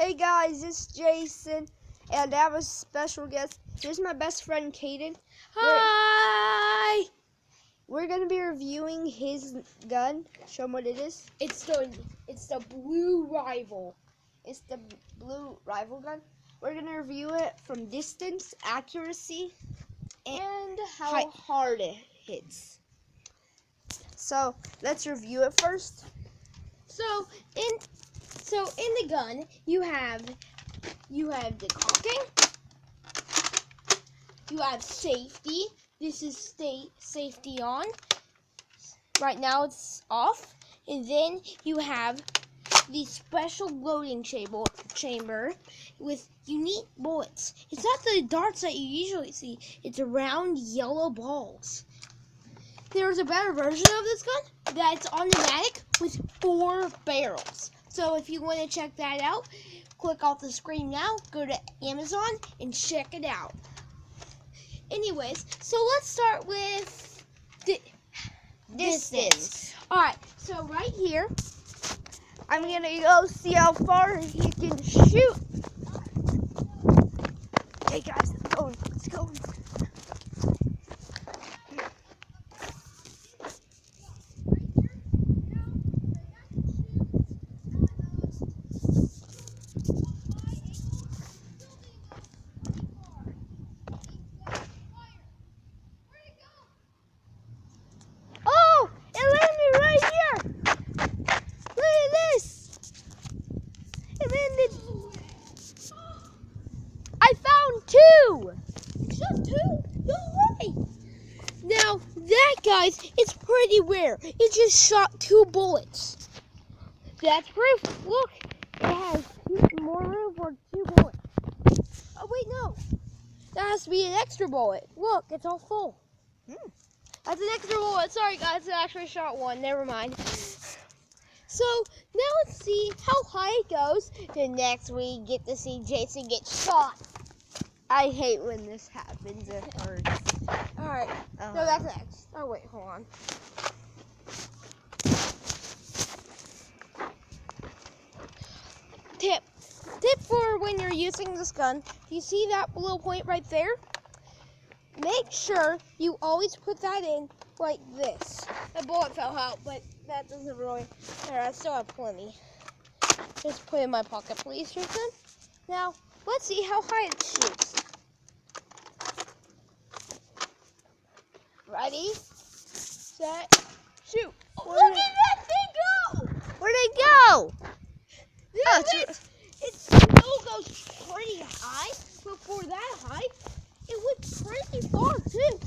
Hey guys, it's Jason, and I have a special guest. Here's my best friend, Kaden. Hi! We're gonna be reviewing his gun. Show him what it is. It's the Blue Rival. It's the Blue Rival gun. We're gonna review it from distance, accuracy, and how hard it hits. So let's review it first. So in the gun you have the cocking, you have safety. This is safety on. Right now it's off, and then you have the special loading chamber with unique bullets. It's not the darts that you usually see. It's round yellow balls. There's a better version of this gun that's automatic with 4 barrels. So if you want to check that out, click off the screen now, go to Amazon, and check it out. Anyways, so let's start with distance. Alright, so right here, I'm gonna go see how far he can shoot. Hey guys, let's go. Oh, it landed right here. Look at this. It landed. I found 2. just 2? No way! Now, that, guys, it's pretty rare. It just shot 2 bullets. That's proof. Look, it has more room for 2 bullets. Oh, wait, no. That has to be an extra bullet. Look, it's all full. That's an extra bullet. Sorry, guys, it actually shot 1. Never mind. So, now let's see how high it goes. And next we get to see Jason get shot. I hate when this happens. It hurts. Alright. No, that's next. Oh, wait, hold on. Tip for when you're using this gun. Do you see that little point right there? Make sure you always put that in like this. The bullet fell out, but that doesn't really matter. I still have plenty. Just put it in my pocket, please, Tristan. Now, let's see how high it shoots. Ready, set, shoot. Oh, look at that thing go! Where'd it go? It still goes pretty high, but for that high, it went pretty far too.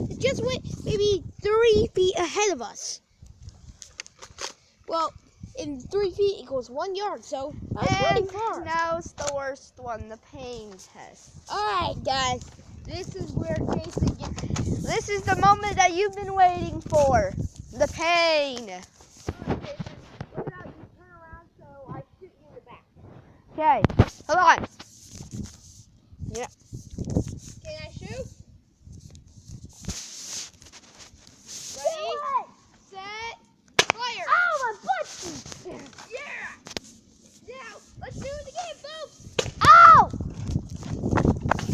It just went maybe 3 feet ahead of us. Well, in 3 feet equals 1 yard, so that's pretty far. Now it's the worst one, the pain test. Alright, guys, this is where Jason gets. This is the moment that you've been waiting for. The pain. Okay, hold on. Yeah. Can I shoot? Ready, set, fire! Oh, my butt! Yeah! Now, let's do it again, folks! Ow!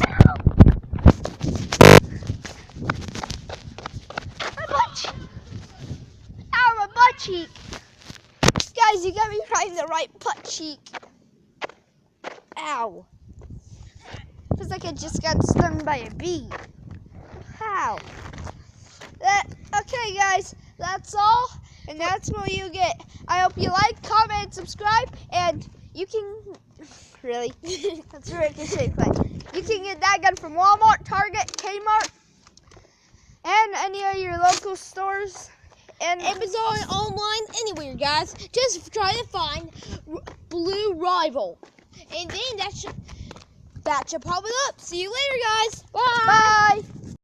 Ow! My butt cheek. Ow, my butt cheek. Guys, you got me right in the right butt cheek. Ow. Feels like I just got stung by a bee. How? Okay, guys, that's all. And that's what you get. I hope you like, comment, and subscribe. And you can... Really? That's very but you can get that gun from Walmart, Target, Kmart, and any of your local stores. And Amazon, online, anywhere, guys. Just try to find Blue Rival. And then that should pop it up. See you later, guys. Bye. Bye.